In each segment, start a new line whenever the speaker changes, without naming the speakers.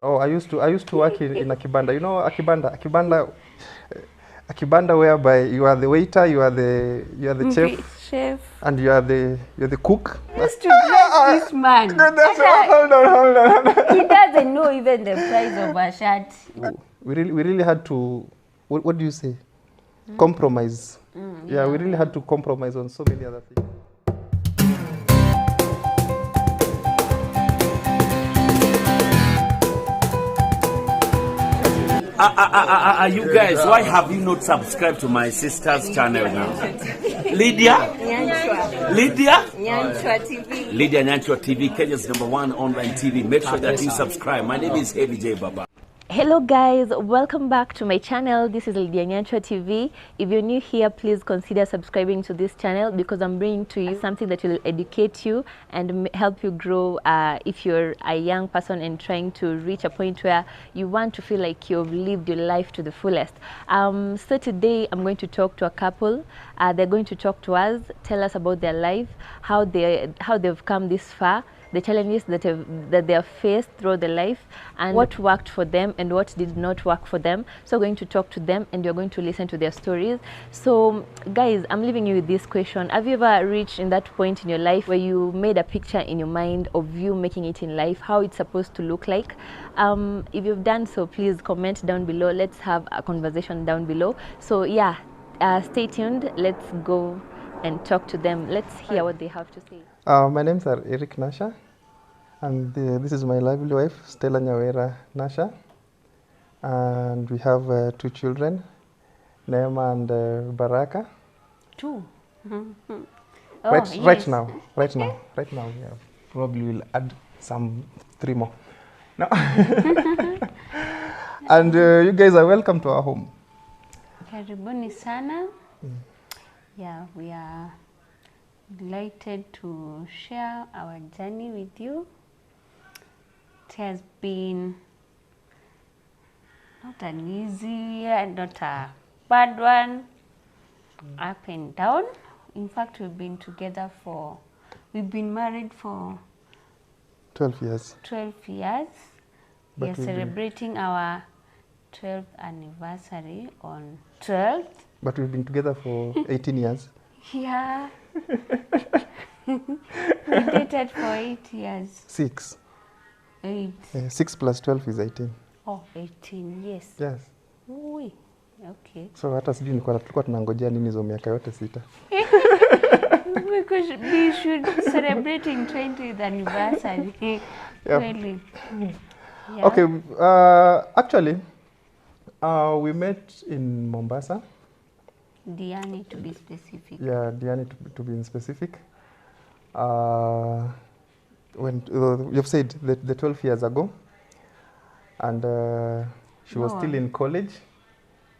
Oh, I used to work in a kibanda. You know a kibanda whereby you are the waiter, you are the
chef,
and you're the cook.
Just to dress this man.
Hold on.
He doesn't know even the price of a shirt.
We really had to. What do you say? Compromise. Yeah, we really had to compromise on so many other things.
You guys, why have you not subscribed to my sister's channel now? Lydia? Lydia?
Nyanchwa TV.
Lydia Nyanchwa TV, Kenya's #1 online TV. Make sure that you subscribe. My name is Heavy J Baba.
Hello guys, welcome back to my channel. This is Lydia Nyanchwa TV. If you're new here, please consider subscribing to this channel because I'm bringing to you something that will educate you and help you grow if you're a young person and trying to reach a point where you want to feel like you've lived your life to the fullest. So today I'm going to talk to a couple. They're going to talk to us, tell us about their life, how they've come this far, the challenges that they have faced through their life, and what worked for them and what did not work for them. So we're going to talk to them and you're going to listen to their stories. So guys, I'm leaving you with this question. Have you ever reached in that point in your life where you made a picture in your mind of you making it in life, how it's supposed to look like? If you've done so, please comment down below. Let's have a conversation down below. So yeah, stay tuned. Let's go and talk to them. Let's hear what they have to say.
My name's Eric Nasha, and this is my lovely wife, Stella Nyawera Nasha, and we have 2 children, Neema and Baraka.
2?
Right now, yeah. Probably will add some 3 more. No. And you guys are welcome to our home.
Karibuni sana. Yeah, we are delighted to share our journey with you. It has been not an easy year, not a bad one, up and down. In fact, we've been married for
12 years.
12 years.
But
we are celebrating our 12th anniversary on 12th.
But we've been together for 18 years.
Yeah. We dated for 8 years.
6.
8.
6 plus 12 is 18.
Oh, 18, yes.
Yes.
Ui, okay.
So hata sijui tulikuwa tunangojea nini hizo miaka yote 6.
Because we should celebrating 20th anniversary.
Yep.
Really. Yeah.
Okay, actually, we met in Mombasa.
Diani, to be specific.
Yeah, Diani, to be specific. When you've said the 12 years ago, and she was still in college.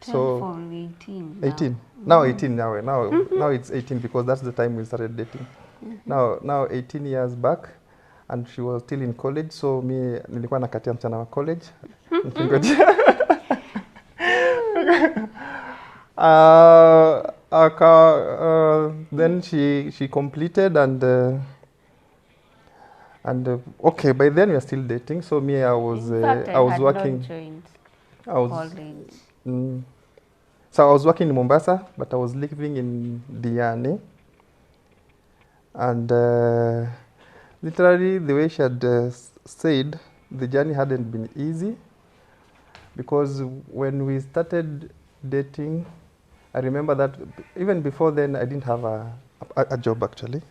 12 or 18.
18. Now 18 now. Now it's 18 because that's the time we started dating. Now 18 years back, and she was still in college. So me nilikuwa nakatia mchana wa college. Then she completed and okay, by then we are still dating. So me I was working.
College.
So I was working in Mombasa, but I was living in Diani, and literally the way she had said, the journey hadn't been easy because when we started dating, I remember that even before then I didn't have a job actually.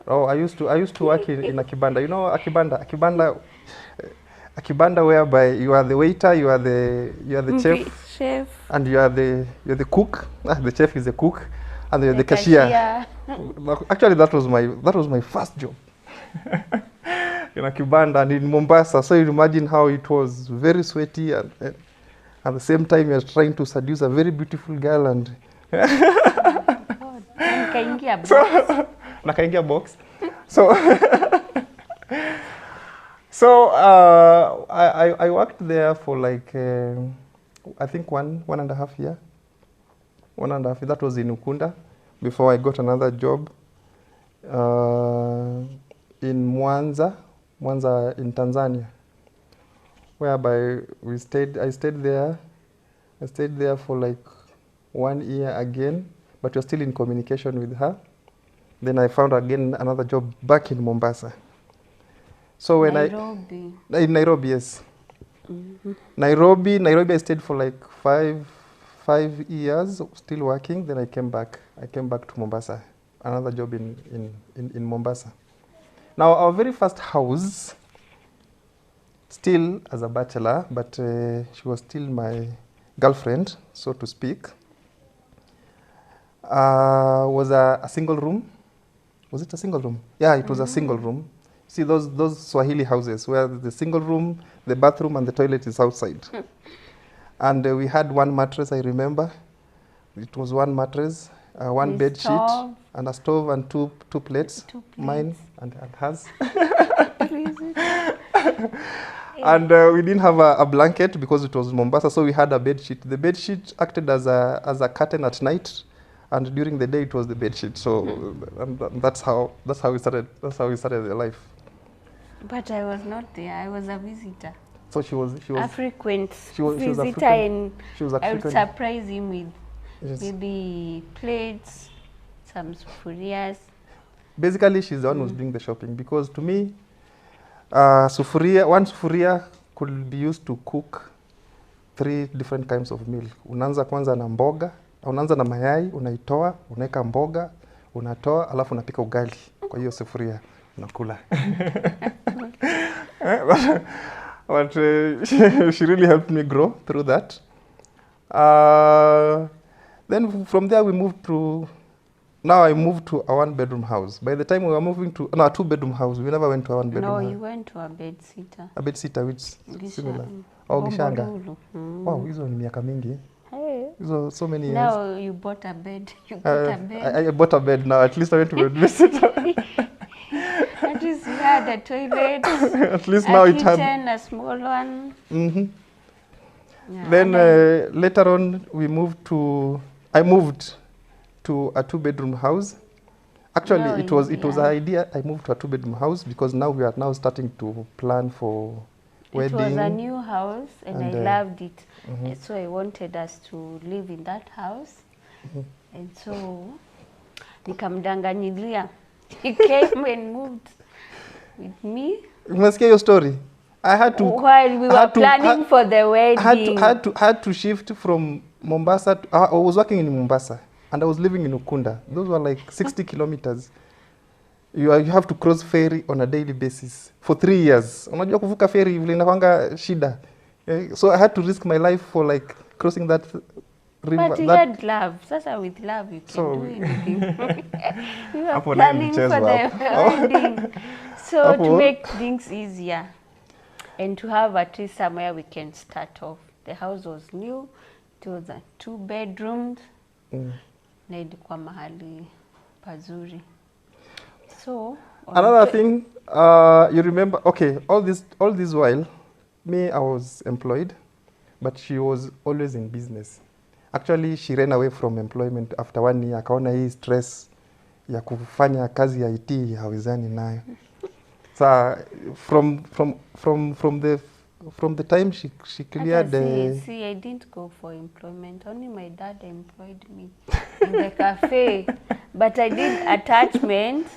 Oh, I used to work in a kibanda. You know a kibanda whereby you are the waiter, you are the
chef,
and you're the cook. The chef is the cook, and you're the cashier. Actually, that was my first job in a kibanda and in Mombasa. So you imagine how it was very sweaty and at the same time you're trying to seduce a very beautiful girl and nakaingia box. So I worked there for like I think one and a half year. That was in Ukunda before I got another job in Mwanza Mwanza in Tanzania, whereby I stayed there for like 1 year again, but we're still in communication with her. Then I found again another job back in Mombasa. So when
Nairobi.
in Nairobi, yes. Nairobi, I stayed for like five years, still working. Then I came back to Mombasa, another job in Mombasa. Now our very first house, still as a bachelor, but she was still my girlfriend, so to speak, was a single room. Was it a single room? Yeah, it was a single room. See those Swahili houses where the single room, the bathroom and the toilet is outside. And we had one mattress, I remember. It was one mattress, one bed sheet, and a stove and two plates. Mine and hers. And we didn't have a blanket because it was Mombasa, so we had a bed sheet. The bed sheet acted as a curtain at night, and during the day it was the bed sheet. So and that's how we started. That's how we started the life.
But I was not there. I was a visitor.
So she was
a frequent
African.
visitor, and I would surprise him with maybe plates, some sufurias.
Basically, she's the one who's doing the shopping, because to me, one sufuria could be used to cook 3 different kinds of meal. Unaanza kwanza na mboga, unaanza na mayai, unaitoa, unaweka mboga, unatoa, alafu unapika ugali kwa hiyo sufuria, unakula. But she really helped me grow through that. Then from there I moved to a 1-bedroom house. By the time we were moving to a 2-bedroom house, we never went to a 1-bedroom house.
No, you went to a bed-sitter.
A bed-sitter, which similar. Oh, Gishanga. Wow, hizo ni miaka mingi.
Hey.
So many years.
Now you bought a bed.
I bought a bed now. At least I went to bed-sitter.
At least you had a toilet.
At least now it had
a small one.
Yeah, then later on, I moved to a 2-bedroom house. Actually, it was an idea. I moved to a 2-bedroom house because now we are now starting to plan for wedding.
It was a new house, and I loved it. So I wanted us to live in that house. And so nikamdanganyilia. He came and moved with me.
You must hear your story. I had to.
While we were planning for the wedding.
Had to shift from Mombasa. I was working in Mombasa, and I was living in Ukunda. Those were like 60 kilometers. You have to cross ferry on a daily basis for 3 years. Unajua kuvuka ferry vile inakuanga shida. So I had to risk my life for like crossing that river.
But you had love. Sasa with love you can do anything. We were planning for the wedding. So to make things easier and to have at least somewhere we can start off. The house was new. It was a 2-bedroom. Na ilikuwa mahali pazuri. So
another thing, you remember, okay, all this while, me, I was employed, but she was always in business. Actually, she ran away from employment after 1 year. Akaona hii stress ya kufanya kazi ya IT hawezani nayo. So from the time she cleared the...
See, I didn't go for employment. Only my dad employed me in the cafe. But I did attachment.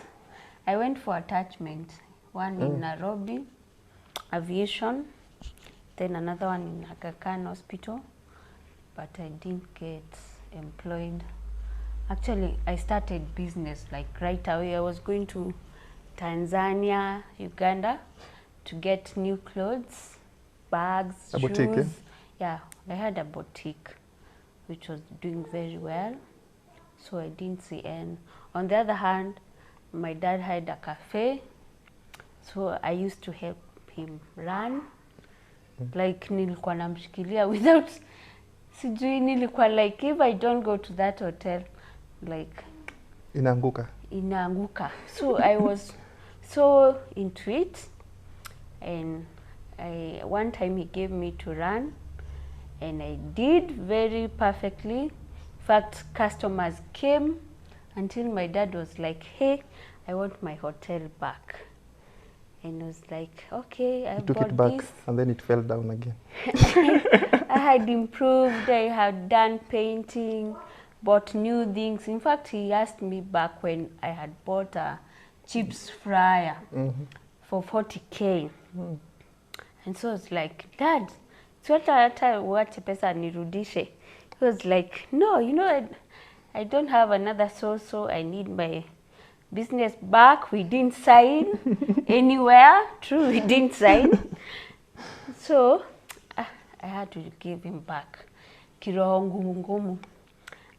I went for attachment. One in Nairobi, aviation. Then another one in Aga Khan Hospital. But I didn't get employed. Actually, I started business like right away. I was going to Tanzania, Uganda to get new clothes, bags, shoes.
Boutique, eh?
Yeah, I had a boutique which was doing very well. So I didn't see any. On the other hand, my dad had a cafe. So I used to help him run. Like nilikuwa namshikilia without sijui nilikuwa like if I don't go to that hotel like inaanguka. So I was so into it, and one time he gave me to run and I did very perfectly. In fact, customers came until my dad was like, hey, I want my hotel back. And I was like, okay, I
You took
bought
it back,
this.
and then it fell down again.
I had improved, I had done painting, bought new things. In fact, he asked me back when I had bought a chips fryer for 40K. And so I was like, Dad, hata uache pesa nirudishe. He was like, no, you know, I don't have another source, so I need my business back. We didn't sign anywhere. True, we didn't sign. So I had to give him back. Kiroho ngumu ngumu.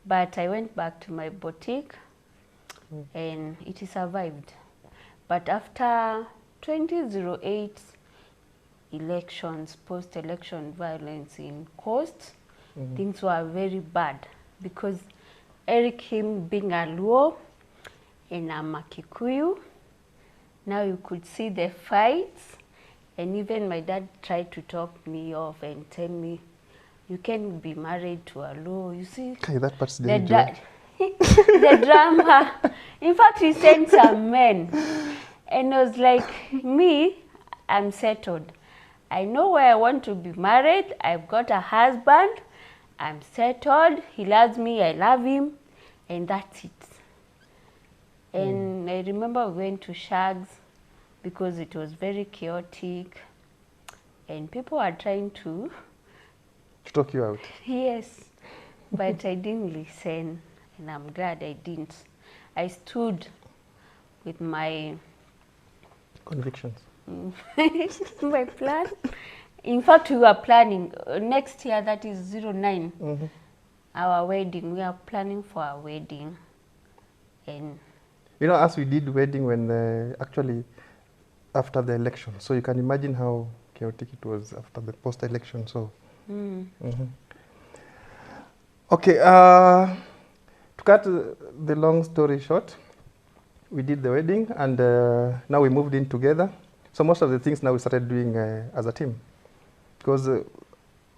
But I went back to my boutique and it survived. But after 2008 elections, post-election violence in Coast, things were very bad because Eric, him being a Luo and I'm a Kikuyu, now you could see the fights, and even my dad tried to talk me off and tell me, you can be married to a Luo. You see,
Okay, that part's
the,
the
the drama. In fact, he sent some men. And I was like, me, I'm settled. I know where I want to be married. I've got a husband. I'm settled. He loves me. I love him. And that's it. And I remember we went to Shags because it was very chaotic. And people were trying to...
To talk you out.
Yes, but I didn't listen, and I'm glad I didn't. I stood with my
Convictions.
my plan. In fact, we were planning next year, that is 09, our wedding. We are planning for our wedding. And
You know, as we did wedding when actually after the election, so you can imagine how chaotic it was after the post-election. So. Okay, to cut the long story short, we did the wedding and now we moved in together. So most of the things now we started doing as a team. Because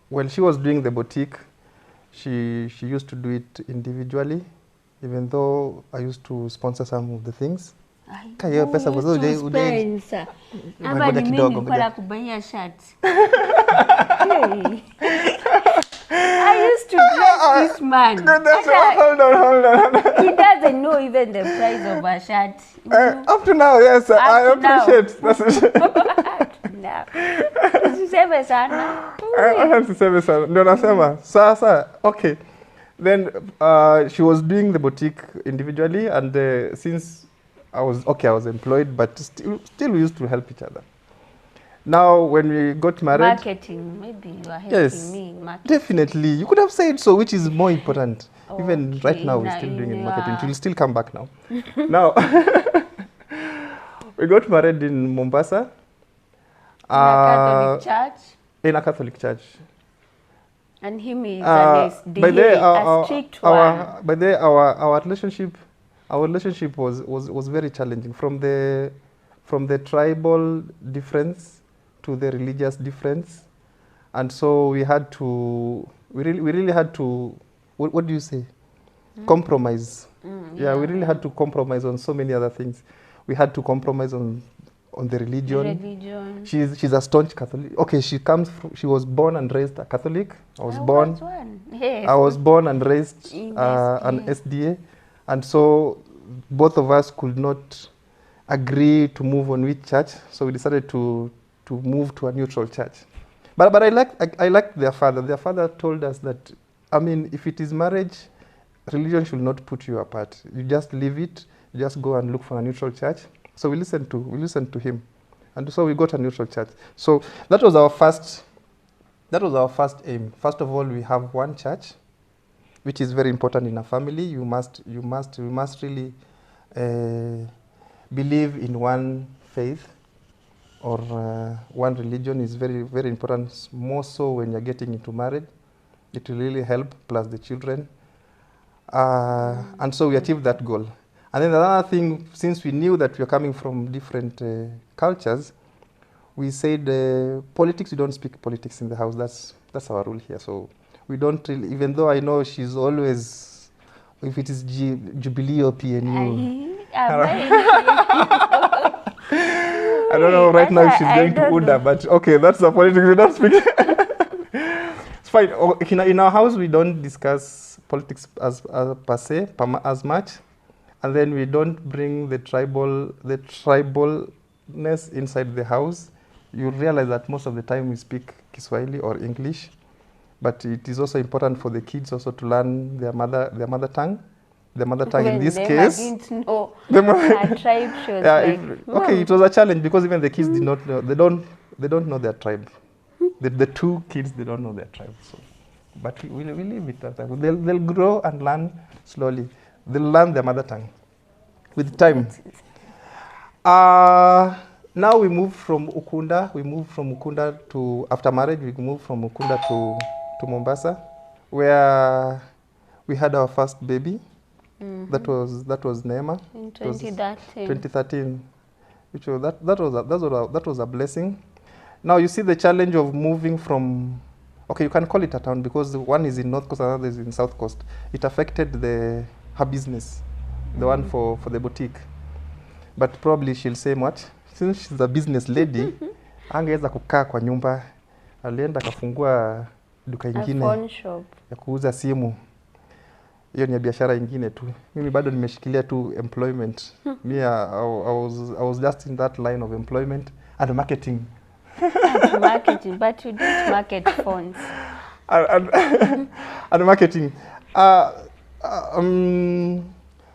when she was doing the boutique, she used to do it individually, even though I used to sponsor some of the things. Kaya pesa kwa sababu
Spencer. Ama
Ngoja
ni
kidogo,
mimi
ngoja.
kwa kubania shati. Hey. I used to dress this man.
Hold on.
He doesn't know even the price of a shirt.
Up to now, yes, I
Up to now.
appreciate. That's it.
No. Usiseme sana.
Tuseme sana. Ndio nasema. Sasa, okay. Then she was doing the boutique individually, and since I was employed, but still we used to help each other. Now, when we got married...
Marketing, maybe you are helping
Yes,
me in marketing.
definitely. You could have said so, which is more important. Even right
Okay,
now, we're still doing in marketing.
yeah.
She'll still come back now. Now, we got married in Mombasa.
In a Catholic church.
In a Catholic church.
And him is an SDA,
by the
a strict one.
by the our relationship was very challenging, from the tribal difference to the religious difference, and so we really had to what do you say, compromise. Yeah, we really had to compromise on so many other things. We had to compromise on the religion. She's a staunch Catholic. Okay, she was born and raised a Catholic. I was born and raised an SDA, and so both of us could not agree to move on which church. So we decided to move to a neutral church. But I liked their father. Their father told us that, I mean, if it is marriage, religion should not put you apart. You just leave it. You just go and look for a neutral church. So we listened to him, and so we got a neutral church. So that was our first aim. First of all, we have one church, which is very important in a family. We must really believe in one faith or one religion. Is very, very important. More so when you're getting into marriage, it will really help. Plus the children, and so we achieved that goal. And then another thing, since we knew that we are coming from different cultures, we said politics, we don't speak politics in the house. That's our rule here. So we don't really, even though I know she's always, if it is Jubilee or PNU. I don't know right now if she's
I
going to
don't
UDA,
know.
but okay, that's the politics we don't speak. It's fine. Oh, in our house, we don't discuss politics as per se, as much. And then we don't bring the tribalness inside the house. You realize that most of the time we speak Kiswahili or English, but it is also important for the kids also to learn their mother tongue. The mother tongue in this case.
Didn't know
The
her tribe. She was
yeah,
like,
okay, it was a challenge because even the kids did not know. They don't know their tribe. The two kids, they don't know their tribe. So, but we leave it at that. They'll grow and learn slowly. They'll learn their mother tongue with time. Now we move from Ukunda. We moved from Ukunda to, after marriage, we moved from Ukunda to Mombasa, where we had our first baby. That was Neema.
in 2013.
2013, which was that was a blessing. Now you see the challenge of moving from, okay, you can call it a town because one is in North Coast, another is in South Coast. It affected her business, the one for the boutique. But probably she'll say much. Since she's a business lady, angeweza kukaa kwa nyumba. Alienda akafungua duka ingine
phone shop.
ya kuuza simu. Hiyo ni biashara ingine tu. Mimi bado nimeshikilia tu employment. Me I was just in that line of employment and marketing.
Marketing, but you didn't market phones.
And marketing.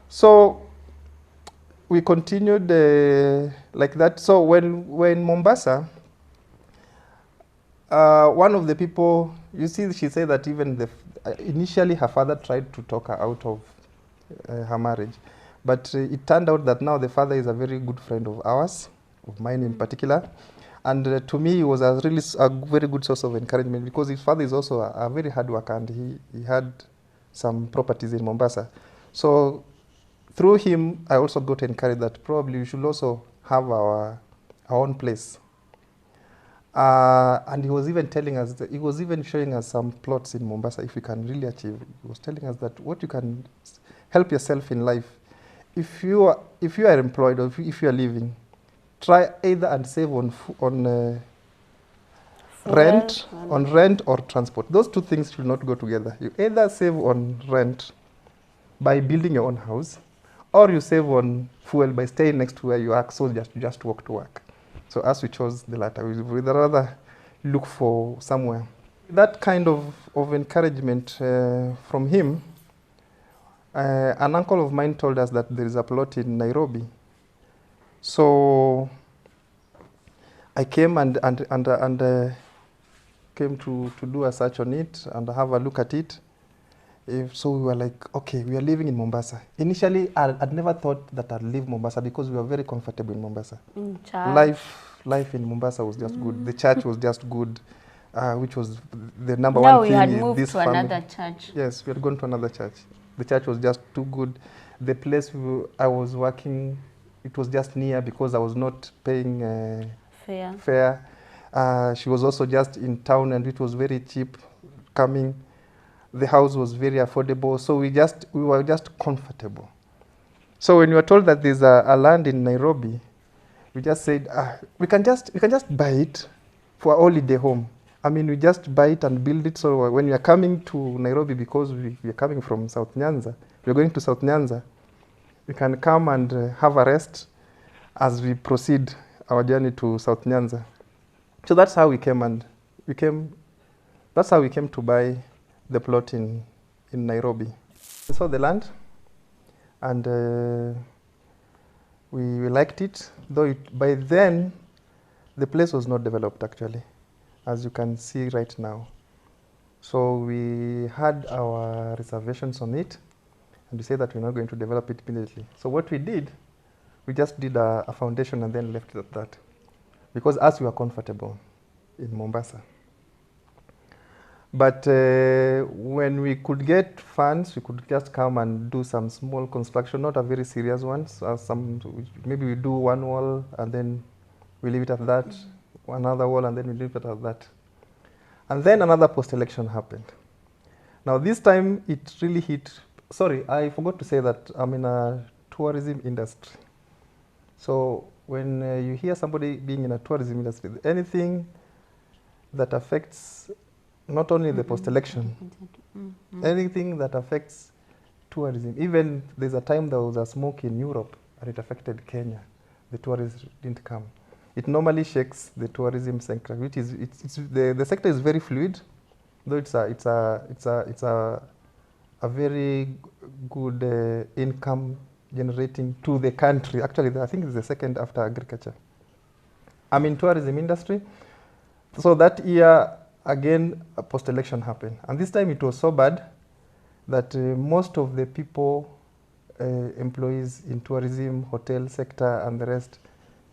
So we continued like that. So when Mombasa, one of the people, you see, she said that even initially her father tried to talk her out of her marriage, but it turned out that now the father is a very good friend of ours, of mine in particular, and to me he was a very good source of encouragement because his father is also a very hard worker and he had some properties in Mombasa. So through him, I also got encouraged that probably we should also have our own place. And he was even telling us, he was even showing us some plots in Mombasa if we can really achieve. He was telling us that what you can help yourself in life. If you are employed or if you are living, try either and save on rent or transport. Those two things should not go together. You either save on rent by building your own house, or you save on fuel by staying next to where you are, so just walk to work. So as we chose the latter, we'd rather look for somewhere. That kind of encouragement from him, an uncle of mine told us that there is a plot in Nairobi. So I came and came to do a search on it and have a look at it. So we were like, okay, we are living in Mombasa. Initially, I'd never thought that I'd leave Mombasa because we were very comfortable in Mombasa. Life in Mombasa was just good. The church was just good, which was the number one thing.
Now we had
in
moved
this
to
family.
another church.
Yes, we had gone to another church. The church was just too good. The place I was working, it was just near because I was not paying fare. She was also just in town and it was very cheap coming. The house was very affordable, so we were just comfortable. So when we were told that there's a land in Nairobi, we just said, we can just buy it for a holiday home. I mean, we just buy it and build it. So when we are coming to Nairobi, because we are coming from South Nyanza, we are going to South Nyanza, we can come and have a rest as we proceed our journey to South Nyanza. So that's how we came that's how we came to buy the plot in Nairobi. We saw the land and we liked it, though by then the place was not developed actually, as you can see right now. So we had our reservations on it and we said that we're not going to develop it immediately. So what we did, we just did a foundation and then left it at that, because as we were comfortable in Mombasa. But when we could get funds, we could just come and do some small construction, not a very serious ones. Maybe we do one wall and then we leave it at that, another wall and then we leave it at that. And then another post-election happened. Now this time it really hit. Sorry, I forgot to say that I'm in a tourism industry. So when you hear somebody being in a tourism industry, anything that affects not only the post-election, anything that affects tourism. Even there's a time there was a smoke in Europe and it affected Kenya. The tourists didn't come. It normally shakes the tourism sector, which is the sector is very fluid, though it's a very good income generating to the country. Actually, I think it's the second after agriculture. I'm in tourism industry. So that year, again, a post-election happened. And this time it was so bad that most of the people, employees in tourism, hotel sector, and the rest,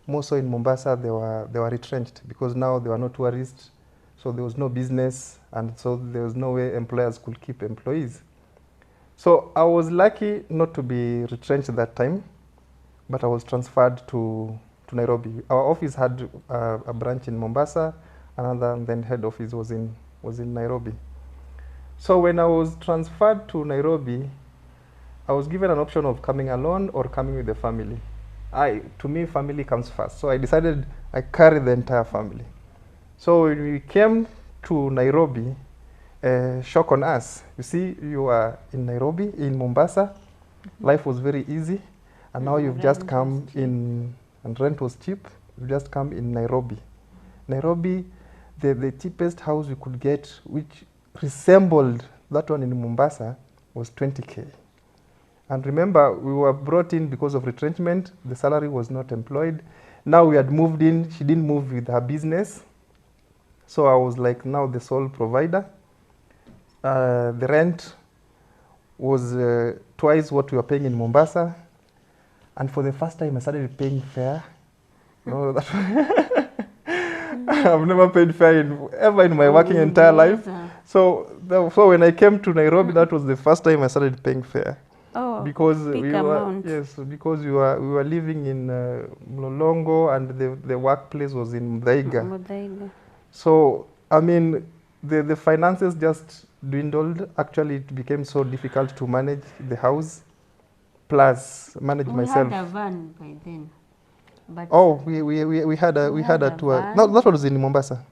more so in Mombasa, they were retrenched because now there were no tourists, so there was no business, and so there was no way employers could keep employees. So I was lucky not to be retrenched at that time, but I was transferred to Nairobi. Our office had a branch in Mombasa, another, and then head office was in Nairobi. So when I was transferred to Nairobi, I was given an option of coming alone or coming with the family. To me, family comes first. So I decided I carry the entire family. So when we came to Nairobi, shock on us. You see, you are in Nairobi, in Mombasa. Life was very easy. And now you've just come in, and rent was cheap. You've just come in Nairobi. Nairobi, the cheapest house we could get, which resembled that one in Mombasa, was 20K. And remember, we were brought in because of retrenchment. The salary was not employed. Now we had moved in. She didn't move with her business. So I was like now the sole provider. The rent was twice what we were paying in Mombasa. And for the first time, I started paying fare. No, I've never paid fare ever in my working entire life. So when I came to Nairobi, that was the first time I started paying fare.
Oh,
because
big
we
amount.
because we were living in Mlolongo, and the workplace was in Muthaiga. So I mean, the finances just dwindled. Actually, it became so difficult to manage the house, plus manage myself.
We had a van by then. But
we had a tour.
van.
No, that was in Mombasa.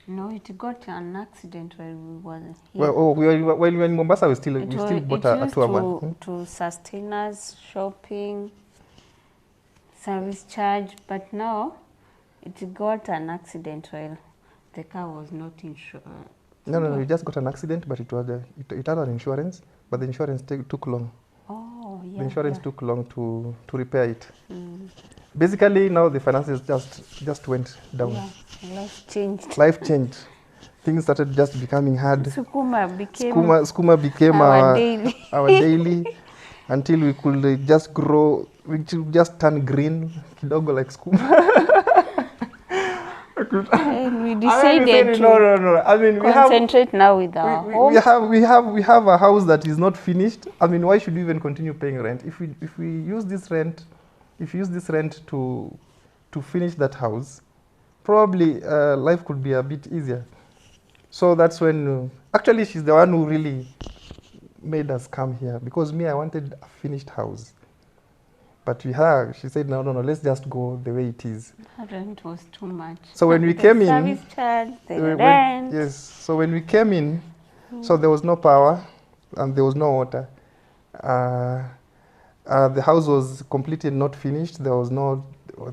No, it got an accident while we were here.
While we were in Mombasa, we still bought a tour van.
To sustain us, shopping, service charge, but now it got an accident while the car was not insured.
No, we just got an accident, but it had an insurance, but the insurance took long.
Oh, yeah.
The insurance took long to repair it. Basically, now the finances just went down.
Yeah, life changed.
Life changed. Things started just becoming hard.
Sukuma
became
our daily.
Our daily, until we could just grow, we just turn green, kidogo like sukuma.
And we decided
no. I mean,
concentrate now with our home.
We have a house that is not finished. I mean, why should we even continue paying rent? If we use this rent, to finish that house, probably life could be a bit easier. So that's when actually she's the one who really made us come here, because me, I wanted a finished house. But she said, no, let's just go the way it is.
The rent was too much.
So when we came in,
service charge, the rent.
Yes. So when we came in, so there was no power and there was no water. The house was completely not finished. There was no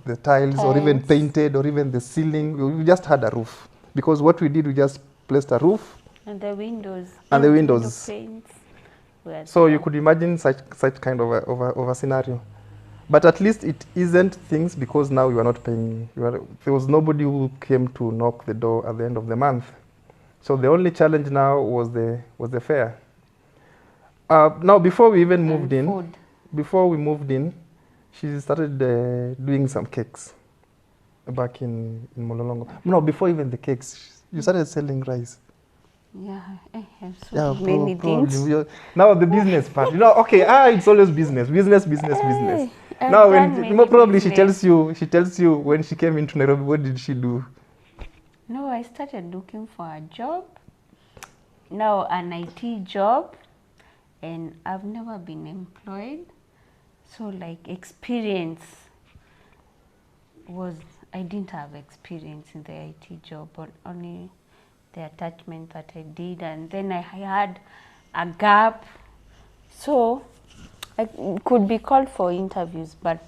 the tiles or even painted or even the ceiling. We just had a roof, because what we did, we just placed a roof.
And the windows.
So you could imagine such kind of a scenario. But at least it isn't things, because now you are not paying. There was nobody who came to knock the door at the end of the month. So the only challenge now was the fare. Now before we even moved in, she started doing some cakes back in Mlolongo. No, before even the cakes, you started selling rice.
Yeah, I have so many things.
Now the business part, it's always business. Now when probably she tells you when she came into Nairobi, what did she do?
No, I started looking for a job. Now an IT job, and I've never been employed. So like experience was I didn't have experience in the IT job, but only the attachment that I did, and then I had a gap, so I could be called for interviews, but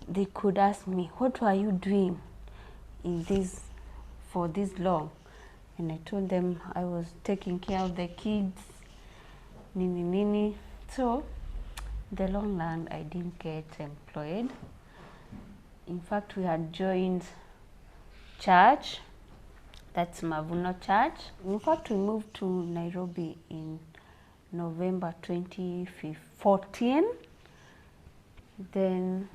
they could ask me, what were you doing in this for this long? And I told them I was taking care of the kids, nini nini. So the long run, I didn't get employed. In fact, we had joined church, that's Mavuno Church. In fact, we moved to Nairobi in November 2014. Then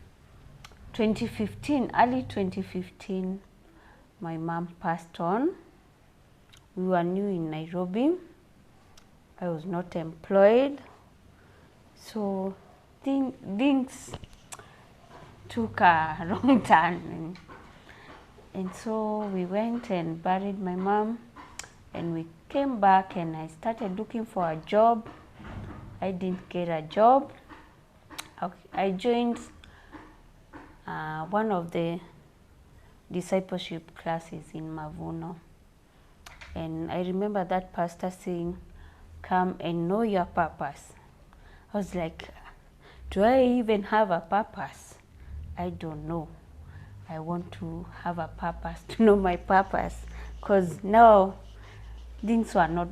2015, early 2015, my mom passed on. We were new in Nairobi. I was not employed. So things took a wrong turn. And so we went and buried my mom, and we came back and I started looking for a job. I didn't get a job. I joined one of the discipleship classes in Mavuno. And I remember that pastor saying, come and know your purpose. I was like, do I even have a purpose? I don't know. I want to have a purpose, to know my purpose, because now things were not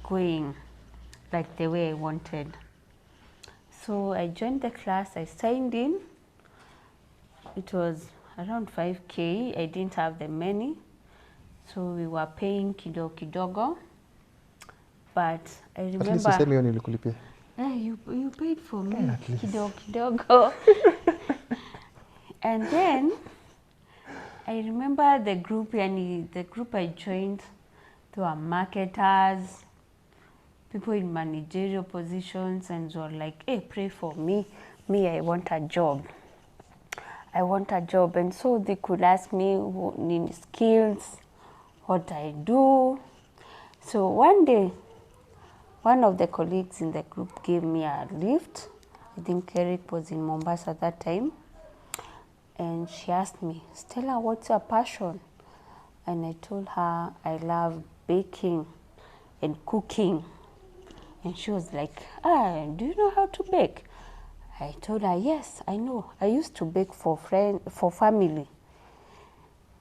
going like the way I wanted. So I joined the class, I signed in. It was around 5K. I didn't have the money, so we were paying kidogo. But I remember...
At least useme hiyo nilikulipia.
You paid for me,
Yeah, at least.
kidogo. And then I remember the group I joined, there were marketers, people in managerial positions, and they were like, hey, pray for me. I want a job. I want a job. And so they could ask me what skills, what I do. So one day, one of the colleagues in the group gave me a lift. I think Eric was in Mombasa at that time. And she asked me, Stella, what's your passion? And I told her I love baking and cooking. And she was like, do you know how to bake? I told her, yes, I know. I used to bake for family.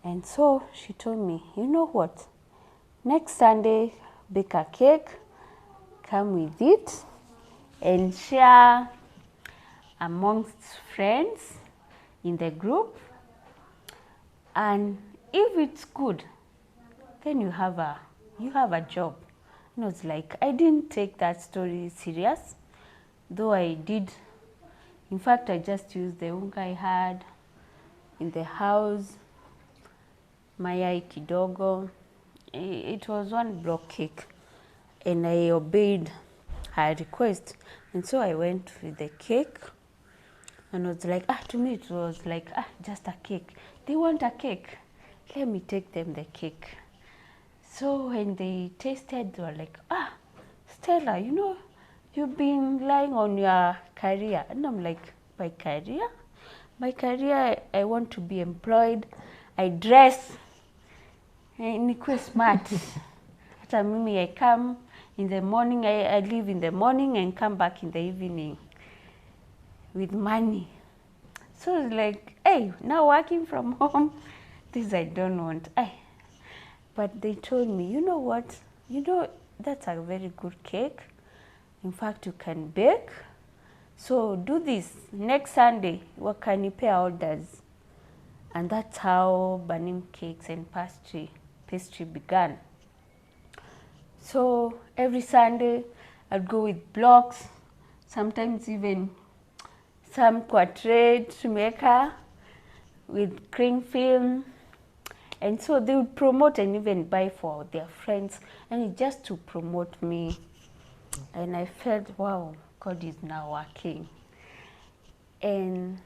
And so she told me, you know what? Next Sunday, bake a cake, come with it, and share amongst friends in the group. And if it's good, then you have a job. And I was like, I didn't take that story serious, though I did. In fact, I just used the unga I had in the house, mayai kidogo. It was one block cake, and I obeyed her request. And so I went with the cake, and it was like, to me it was like, just a cake. They want a cake. Let me take them the cake. So when they tasted, they were like, Stella, you know, you've been lying on your career. And I'm like, my career? My career, I want to be employed. I dress. Nikuwe smart. Hata mimi, I come in the morning, I leave in the morning and come back in the evening with money. So it's like, hey, now working from home, this I don't want. But they told me, you know what? You know, that's a very good cake. In fact, you can bake. So do this. Next Sunday, what can you pay orders? And that's how Banim Cakes and Pastry began. So every Sunday, I'd go with blocks, sometimes even some portrait maker with cling film. And so they would promote and even buy for their friends, and just to promote me. And I felt, wow, God is now working. And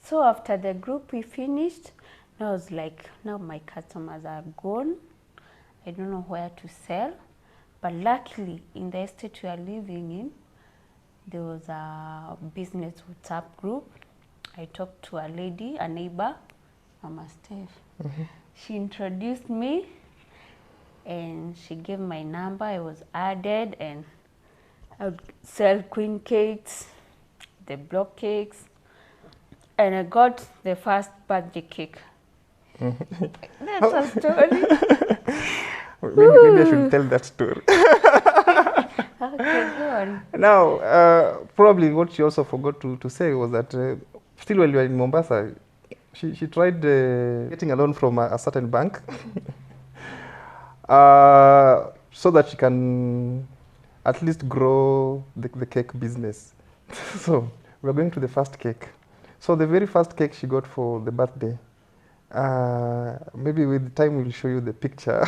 so after the group we finished, I was like, now my customers are gone. I don't know where to sell. But luckily, in the estate we are living in, there was a business WhatsApp group. I talked to a lady, a neighbor, Mama Steph. She introduced me and she gave my number. I was added and I would sell queen cakes, the block cakes, and I got the first birthday cake. That's a story.
Maybe I should tell that story.
Okay, go on.
Now, probably what she also forgot to say was that still while you were in Mombasa, she tried getting a loan from a certain bank so that she can at least grow the cake business. So we're going to the first cake. So the very first cake she got for the birthday, maybe with time we'll show you the picture.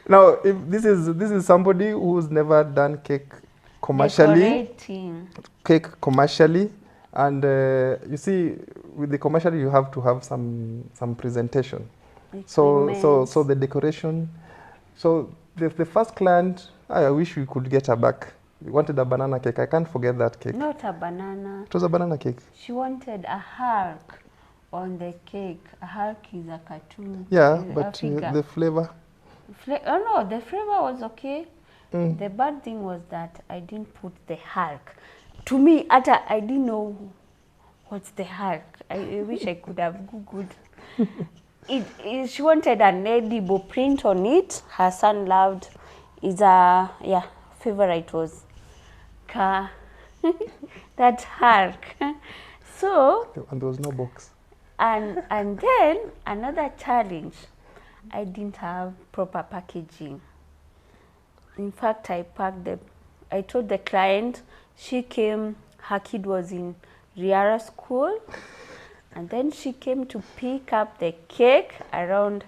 Now, if this is somebody who's never done cake commercially.
Decorating.
Cake commercially, and you see, with the commercial you have to have some presentation. So the decoration. So the first client, I wish we could get her back. We wanted a banana cake. I can't forget that cake.
Not a banana.
It was a banana cake.
She wanted a Hulk on the cake. A Hulk is a cartoon.
Yeah, but the flavor.
Oh no, the flavor was okay. The bad thing was that I didn't put the Hulk. To me, I didn't know what's the Hulk. I wish I could have Googled. She wanted an edible print on it. Her son loved. Favorite was that Hulk. So.
And there was no box.
And then another challenge. I didn't have proper packaging. In fact, I told the client, she came, her kid was in Riara school, and then she came to pick up the cake around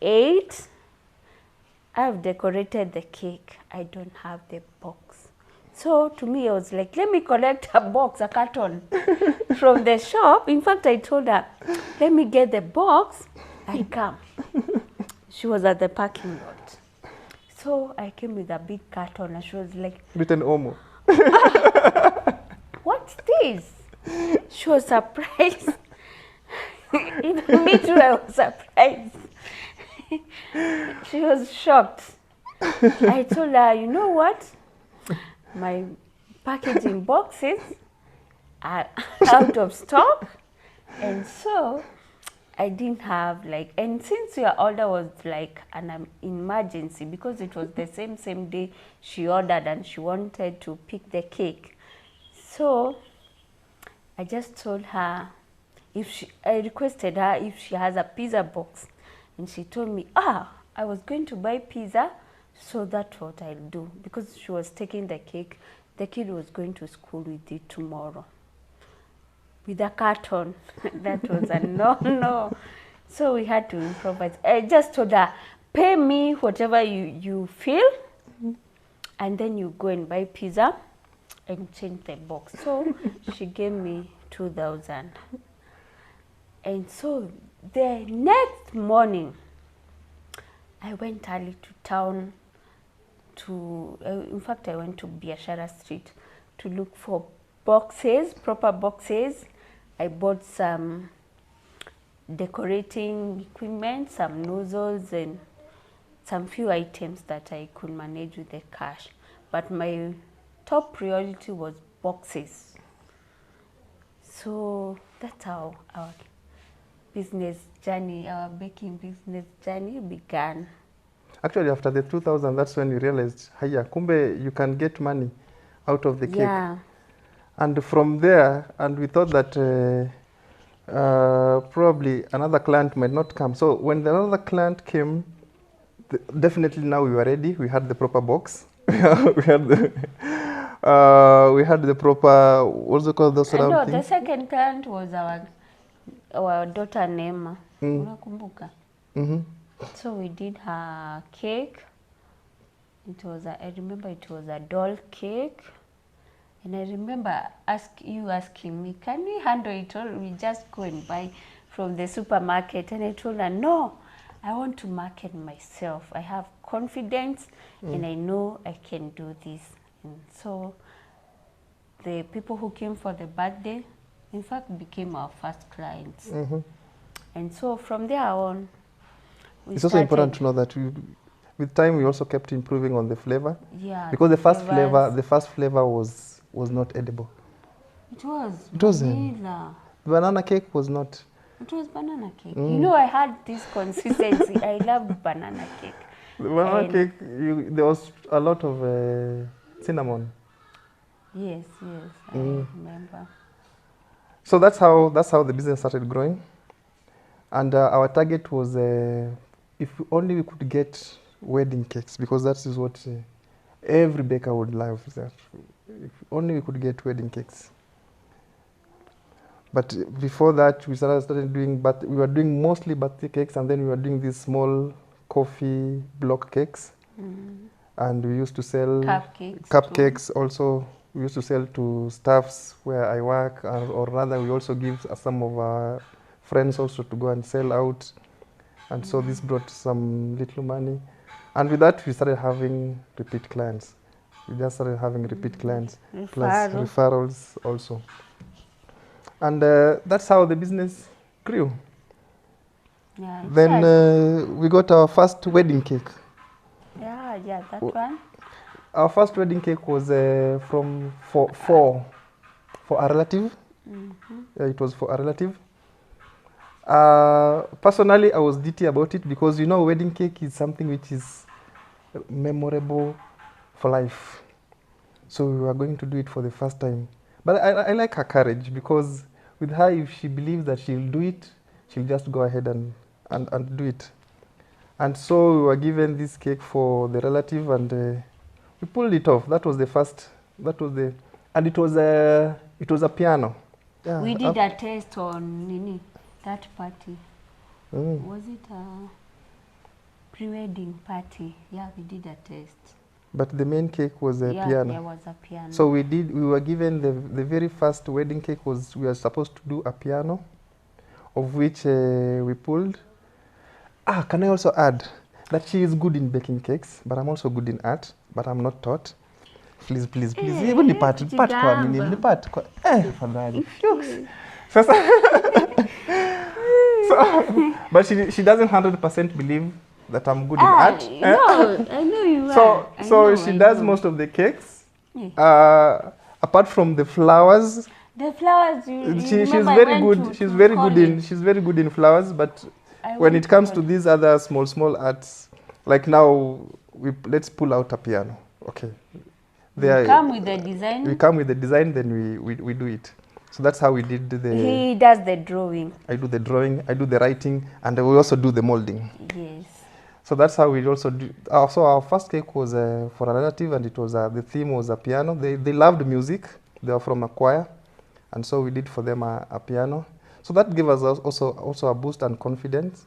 8. I've decorated the cake. I don't have the box. So to me, I was like, let me collect a box, a carton from the shop. In fact, I told her, let me get the box, I come. She was at the parking lot. So I came with a big carton and she was like,
written Omo.
What's this? She was surprised. Even me too, I was surprised. She was shocked. I told her, you know what? My packaging boxes are out of stock. And so I didn't have and since your order was like an emergency because it was the same day she ordered and she wanted to pick the cake. So I just told her I requested her if she has a pizza box, and she told me, I was going to buy pizza, so that's what I'll do, because she was taking the cake. The kid was going to school with it tomorrow. With a carton. That was a no. So we had to improvise. I just told her, pay me whatever you feel, and then you go and buy pizza and change the box. So she gave me 2,000. And so the next morning, I went early to town in fact, I went to Biashara Street to look for boxes, proper boxes. I bought some decorating equipment, some nozzles, and some few items that I could manage with the cash. But my top priority was boxes. So that's how our business journey, our baking business journey began.
Actually, after the 2,000, that's when you realized, hiya, kumbe, you can get money out of the cake.
Yeah.
And from there, and we thought that probably another client might not come. So when another client came, definitely now we were ready. We had the proper box. we had the proper, what's it called, those round things?
The second client was our daughter Neema. Unakumbuka? So we did her cake. I remember it was a doll cake. And I remember asking me, can we handle it or we just go and buy from the supermarket? And I told her, no, I want to market myself. I have confidence and I know I can do this. And so the people who came for the birthday, in fact, became our first clients.
Mm-hmm.
And so from there on, we
It's also important to know that with time we also kept improving on the flavor.
Yeah.
Because the first
flavors.
flavor was not edible.
It was.
It was
vanilla.
Banana cake was not.
It was banana cake. You know, I had this consistency. I loved banana cake.
The banana cake, there was a lot of cinnamon.
Yes, I remember.
So that's how the business started growing, and our target was if only we could get wedding cakes, because that is what every baker would love. That if only we could get wedding cakes. But before that, we started doing, but we were doing mostly birthday cakes, and then we were doing these small coffee block cakes, and we used to sell cupcakes also. We used to sell to staffs where I work, or rather we also give some of our friends also to go and sell out. And so this brought some little money. And with that, we started having repeat clients. We just started having repeat clients, plus referrals also. And that's how the business grew.
Yeah,
then we got our first wedding cake.
Yeah, that one.
Our first wedding cake was for a relative. Yeah, it was for a relative. Personally, I was ditty about it because, you know, wedding cake is something which is memorable for life. So we were going to do it for the first time. But I like her courage, because with her, if she believes that she'll do it, she'll just go ahead and do it. And so we were given this cake for the relative, and we pulled it off. That was the first. And it was a piano. Yeah,
we did a test on that party. Was it a pre-wedding party? Yeah, we did a test.
But the main cake was a piano.
Yeah, there was a piano.
So we were given the very first wedding cake we were supposed to do a piano, of which we pulled. Can I also add that she is good in baking cakes, but I'm also good in art, but I'm not taught. Please. Even the part kwa fadhali. So, but she doesn't 100% believe that I'm good in art.
No, I know you are.
So she does most of the cakes. Apart from the flowers.
The flowers,
she's very good. She's very good in flowers, but when it comes to these other small arts, like now, let's pull out a piano. Okay.
We come with the design.
We come with the design, then we do it. So that's how we did
He does the drawing.
I do the drawing, I do the writing, and we also do the molding.
Yes.
So that's how we also do. So our first cake was for a relative, and it was the theme was a piano. They loved music. They were from a choir, and so we did for them a piano. So that gave us also a boost and confidence.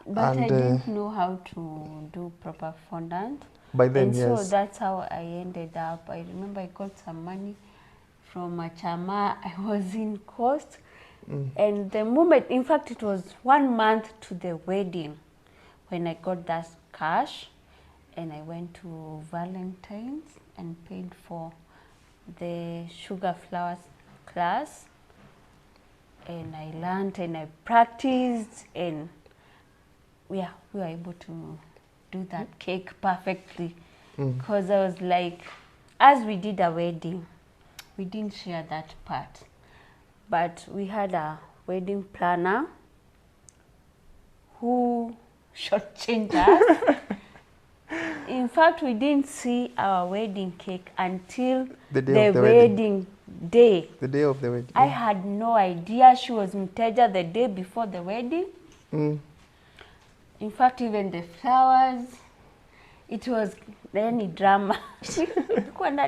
But I didn't know how to do proper fondant.
By then,
and
yes.
So that's how I ended up. I remember I got some money from a chama. I was in Coast. And the moment, in fact, it was 1 month to the wedding when I got that cash, and I went to Valentine's and paid for the sugar flowers class, and I learned and I practiced, and we were able to do that cake perfectly, because I was like, as we did a wedding, we didn't share that part, but we had a wedding planner who shortchanged us. In fact, we didn't see our wedding cake until the wedding day.
The day of the wedding.
I had no idea she was Mteja the day before the wedding. In fact, even the flowers, it was any drama.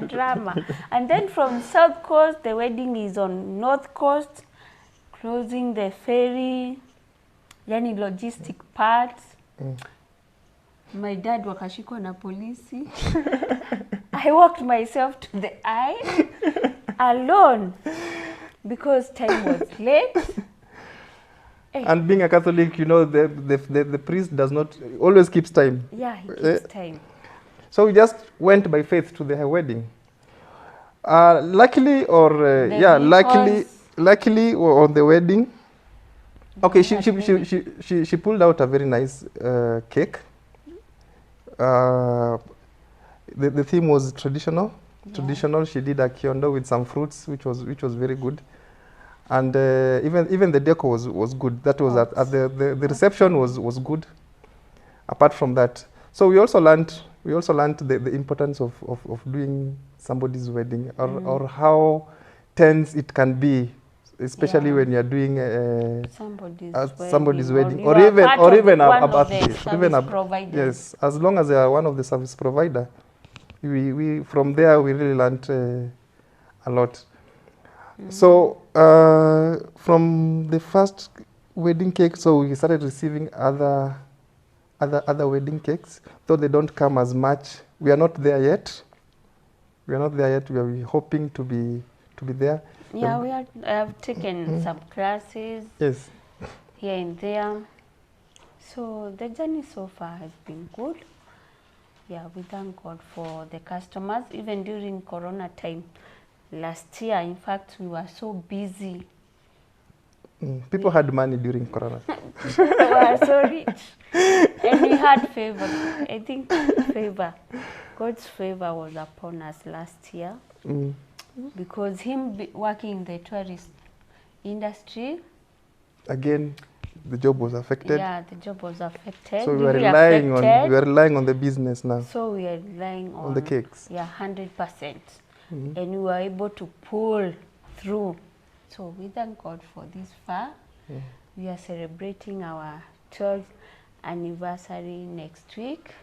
Drama. And then from South Coast, the wedding is on North Coast, closing the ferry, yani logistic parts. My dad wakashikwa na polisi. I walked myself to the aisle alone because time was late.
And being a Catholic, you know, the priest does not always keeps time.
Yeah, he keeps time.
So we just went by faith to the wedding. Luckily, or luckily, luckily on the wedding, okay, she pulled out a very nice cake. The theme was traditional.
Yeah.
Traditional. She did a kiondo with some fruits, which was very good, and even the decor was good. That was at the reception was good. Apart from that, so we also learned the importance of doing somebody's wedding, or how tense it can be, especially when you're doing somebody's wedding, or even a birthday, yes, as long as they are one of the service provider. We from there we really learned a lot. So from the first wedding cake, so we started receiving other wedding cakes, though they don't come as much. We are not there yet. We are hoping to be there.
Yeah, I have taken some classes.
Yes.
Here and there. So the journey so far has been good. Yeah, we thank God for the customers, even during Corona time. Last year, in fact, we were so busy.
People had money during Corona.
We were so rich. And we had favor. I think God's favor was upon us last year. Because him working in the tourist industry.
Again, the job was affected.
Yeah, the job was affected.
So we are relying on the business now.
So we are relying on
the cakes.
Yeah, 100%. And we were able to pull through. So we thank God for this far. We are celebrating our 12th anniversary next week.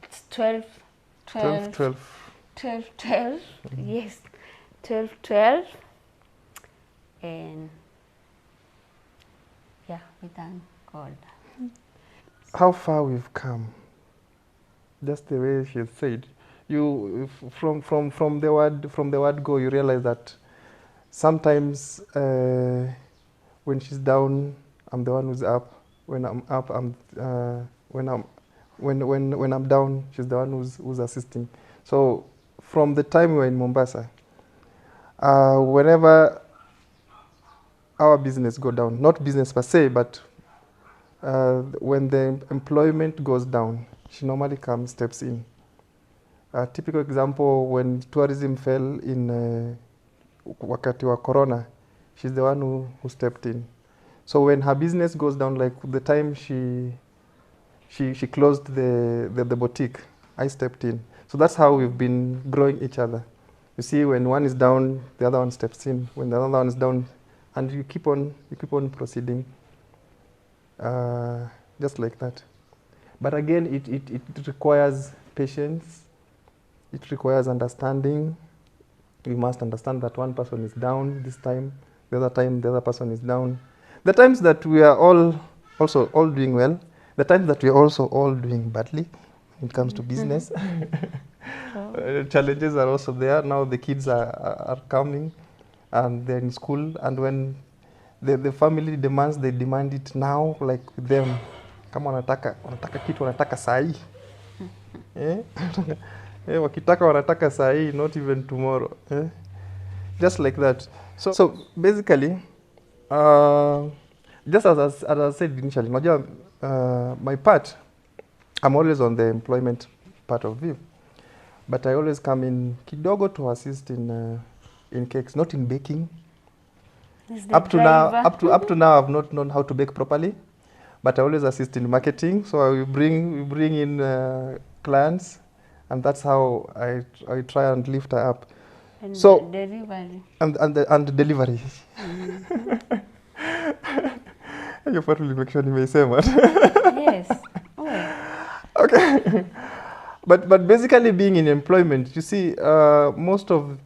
It's 12. Yes, 12. And yeah, we thank God.
How far we've come. Just the way she said. You from the word go, you realize that sometimes when she's down, I'm the one who's up. When I'm up, when I'm down, she's the one who's assisting. So from the time we were in Mombasa, whenever our business go down, not business per se, but when the employment goes down, she normally steps in. A typical example, when tourism fell in wakati wa Corona, she's the one who stepped in. So when her business goes down, like the time she closed the boutique, I stepped in. So that's how we've been growing each other. You see, when one is down, the other one steps in. When the other one is down, and you keep on proceeding, just like that. But again, it requires patience. It requires understanding. We must understand that one person is down this time, the other person is down. The times that we are all doing well, the times that we are also all doing badly when it comes to business. Challenges are also there. Now the kids are coming and they're in school, and when the family demands, they demand it now, like with them. Kama wanataka kitu wanataka saa hii. Wakitaka wanataka saa hii, not even tomorrow. Just like that. So basically, just as I said initially, my part, I'm always on the employment part of VIV, but I always come in kidogo to assist in cakes, not in baking. Up to now, I've not known how to bake properly, but I always assist in marketing. So we bring in clients, and that's how I try and lift her up.
And
so
delivery.
And delivery. You probably make sure you may say what.
Yes.
Okay. But basically, being in employment, you see, most of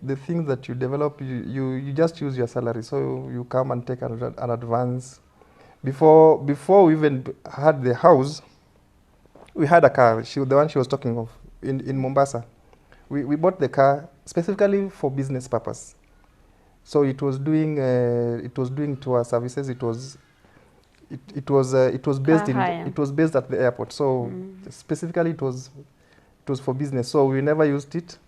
the things that you develop, you just use your salary. So you come and take an advance. Before we even had the house, we had a car. The one she was talking of in Mombasa. We bought the car specifically for business purpose. So it was doing tour services. It was based at the airport. So specifically it was for business. So we never used it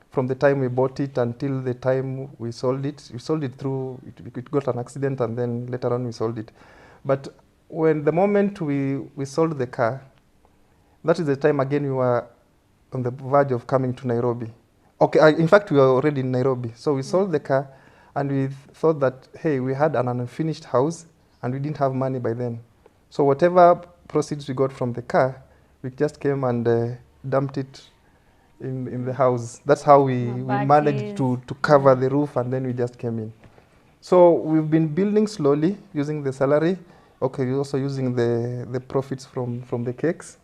from the time we bought it until the time we sold it. We sold it through, it got an accident, and then later on we sold it. But when the moment we sold the car, that is the time again we were on the verge of coming to Nairobi. Okay, in fact, we were already in Nairobi. So we sold the car, and we thought that, hey, we had an unfinished house, and we didn't have money by then. So whatever proceeds we got from the car, we just came and dumped it in the house. That's how we managed to cover the roof, and then we just came in. So we've been building slowly using the salary. Okay, we're also using the profits from the cakes.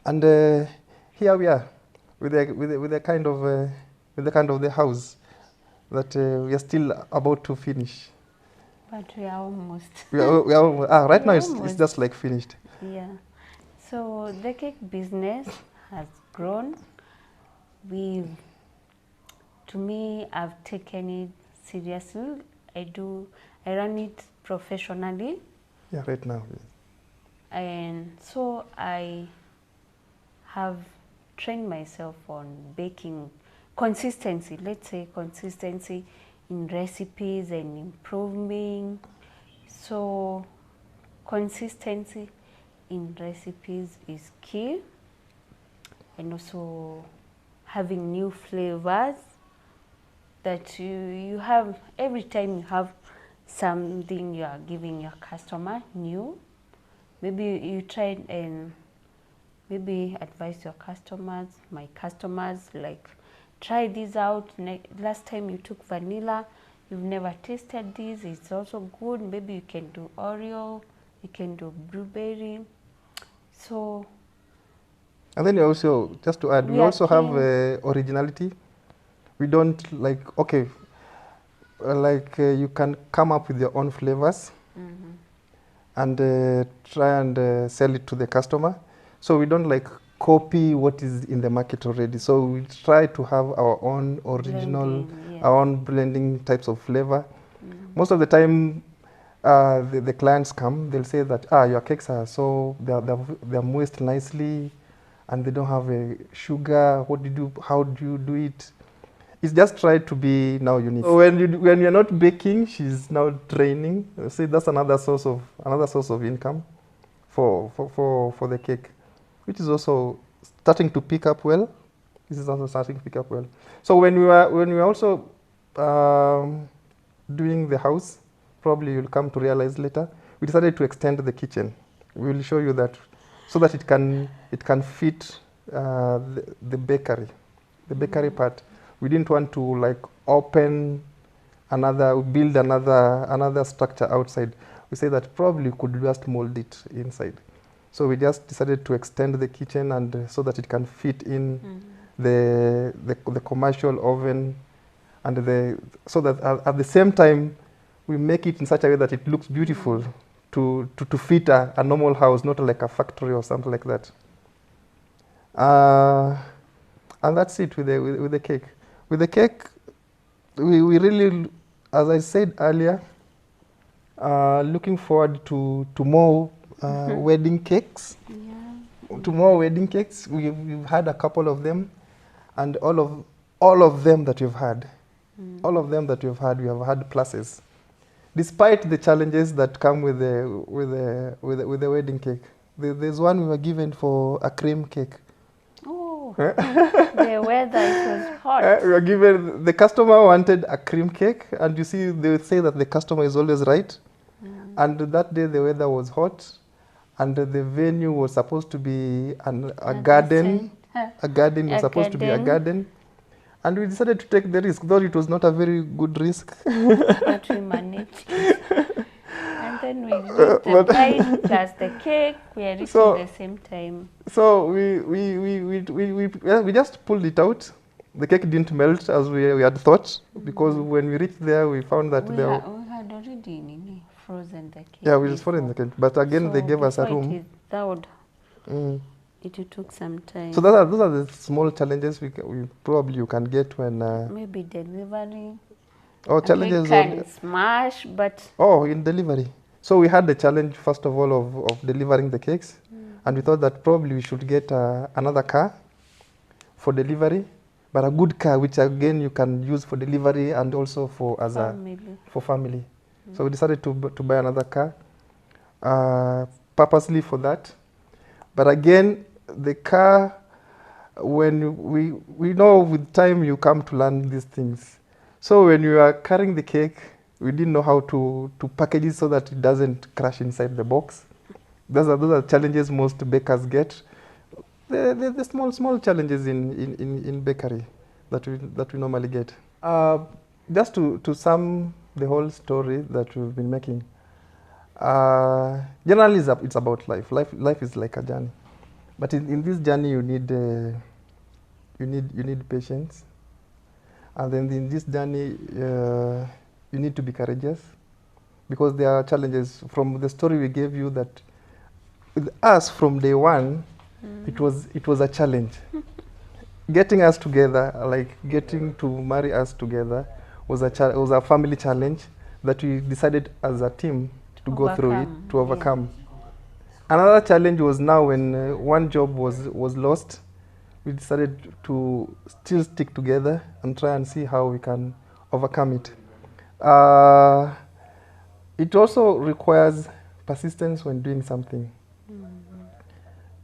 And here we are with the kind of the house that we are still about to finish.
But we are almost.
We are almost, right now it's just like finished.
Yeah. So the cake business has grown. To me, I've taken it seriously. I run it professionally.
Yeah, right now.
And so I have trained myself on baking consistency. Let's say consistency in recipes and improving. So consistency in recipes is key, and also having new flavors that you have every time you have something you are giving your customer new. Maybe you try and maybe advise your customers, my customers, like, try this out. Last time you took vanilla, you've never tasted this, it's also good. Maybe you can do Oreo, you can do blueberry. So,
and then you also, just to add, we also have originality. We don't like, okay, you can come up with your own flavors and try and sell it to the customer. So we don't like copy what is in the market already. So we try to have our own original, our own blending types of flavor. Most of the time, the clients come, they'll say that, your cakes are so, they're moist nicely, and they don't have a sugar. What do you do? How do you do it? It's just try to be now unique. So when you're not baking, she's now training. See, that's another source of income for the cake, which is also starting to pick up well. This is also starting to pick up well. So when we were also doing the house, probably you'll come to realize later, we decided to extend the kitchen. We will show you that, so that it can fit the bakery part. We didn't want to like build another structure outside. We say that probably could just mold it inside. So we just decided to extend the kitchen, and so that it can fit in the commercial oven, and so that at the same time we make it in such a way that it looks beautiful to fit a normal house, not like a factory or something like that. And that's it with the cake. With the cake, we really, as I said earlier, looking forward to more wedding cakes. Yeah. To more wedding cakes. We've had a couple of them, and all of them that we've had, we have had pluses, despite the challenges that come with the wedding cake. There's one we were given for a cream cake.
The weather, it was hot.
We were given, the customer wanted a cream cake, and you see, they would say that the customer is always right. And that day the weather was hot, and the venue was supposed to be a garden. A garden was supposed to be a garden. And we decided to take the risk, though it was not a very good risk.
But we managed it. And then we did the bride plus the cake. We are reaching the same time.
So we just pulled it out. The cake didn't melt as we had thought, because when we reached there, we found that
we had already frozen the cake.
Yeah, we just frozen the cake. But again, they gave us a room.
It thawed. It took some time.
So those are the small challenges we probably you can get when
maybe delivery.
Oh, challenges.
Can smash, but
in delivery. So we had the challenge first of all of delivering the cakes, and we thought that probably we should get another car for delivery, but a good car, which again you can use for delivery and also for
Family.
for family. So we decided to buy another car, purposely for that. But again, the car, when we know with time you come to learn these things. So when you are carrying the cake, we didn't know how to package it so that it doesn't crash inside the box. Those are challenges most bakers get. The small challenges in bakery that we normally get. Just to sum the whole story that we've been making. Generally, it's about life. Life is like a journey, but in this journey you need patience, and then in this journey you need to be courageous, because there are challenges. From the story we gave you, that with us from day one, it was a challenge. Getting us together, like getting to marry us together, was a family challenge that we decided as a team to go through it, to overcome. Another challenge was now when one job was lost, we decided to still stick together and try and see how we can overcome it. It also requires persistence when doing something.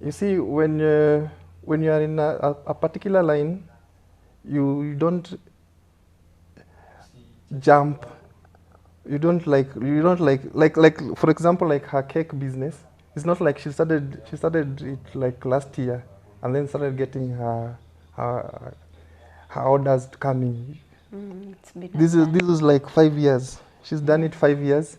You see, when you are in a particular line, you don't jump. You don't like for example, like her cake business. It's not like she started it like last year and then started getting her orders coming. This is like 5 years. She's done it 5 years,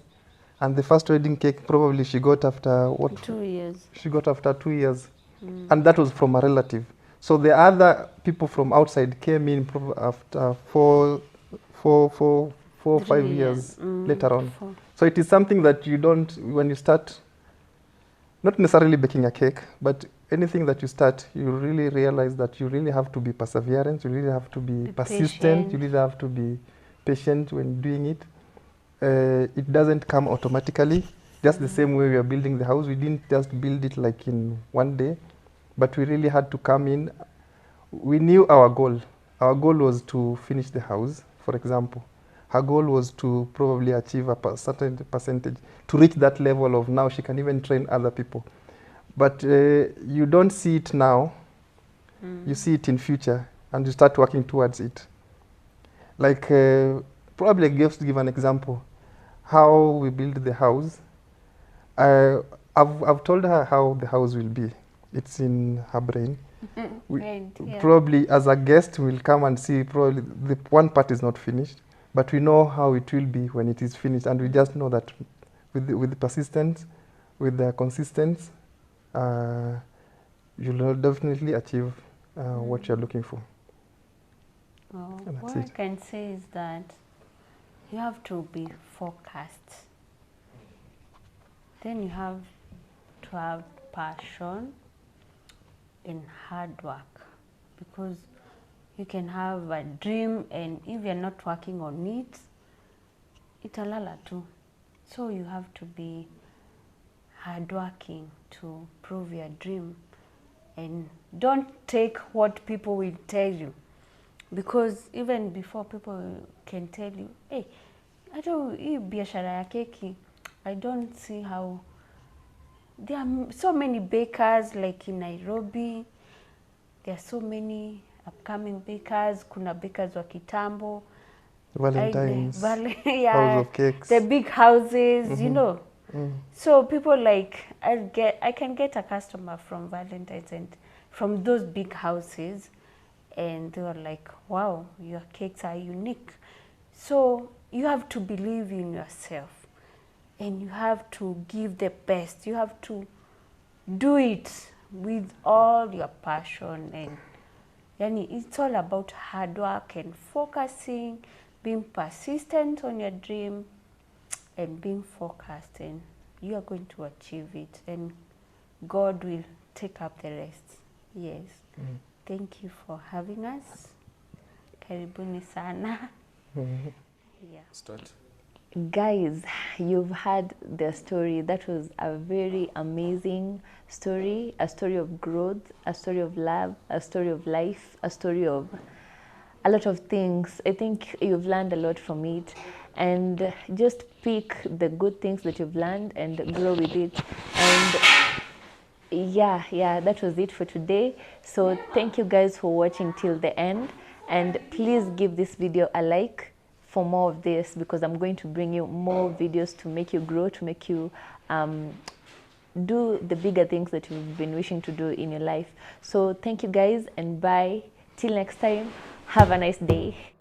and the first wedding cake probably she got after what?
2 years.
She got after 2 years, and that was from a relative. So the other people from outside came in after 4 or 5 years later on.
4.
So it is something that you don't, when you start, not necessarily baking a cake, but anything that you start, you really realize that you really have to be perseverant, you really have to be persistent,
patient.
you really have to be patient when doing it. It doesn't come automatically. Just the same way we are building the house, we didn't just build it like in one day, but we really had to come in. We knew our goal. Our goal was to finish the house, for example. Her goal was to probably achieve a certain percentage, to reach that level of now she can even train other people. But you don't see it now, you see it in future, and you start working towards it. Like, probably just to give an example, how we build the house. I've told her how the house will be. It's in her brain. Probably as a guest, we'll come and see, probably the one part is not finished, but we know how it will be when it is finished, and we just know that with the persistence, with the consistency, you'll definitely achieve what you're looking for.
What I can say is that you have to be focused. Then you have to have passion and hard work, because you can have a dream and if you're not working on it, italala too. So you have to be hardworking to prove your dream, and don't take what people will tell you, because even before people can tell you, hey, I don't, hii biashara ya keki, I don't see how. There are so many bakers like in Nairobi. There are so many upcoming bakers. Kuna bakers wa kitambo.
Valentine's,
yeah,
house of cakes.
The big houses, you know. So people like, I can get a customer from Valentine's and from those big houses, and they were like, wow, your cakes are unique. So you have to believe in yourself, and you have to give the best. You have to do it with all your passion, and yani, it's all about hard work and focusing, being persistent on your dream, and being focused, and you are going to achieve it, and God will take up the rest. Yes. Thank you for having us. Karibuni sana. Yeah.
Start.
Guys, you've heard the story. That was a very amazing story, a story of growth, a story of love, a story of life, a story of a lot of things. I think you've learned a lot from it, and just pick the good things that you've learned and grow with it. And yeah, that was it for today. So thank you guys for watching till the end, and please give this video a like for more of this, because I'm going to bring you more videos to make you grow, to make you do the bigger things that you've been wishing to do in your life. So thank you guys, and bye till next time. Have a nice day.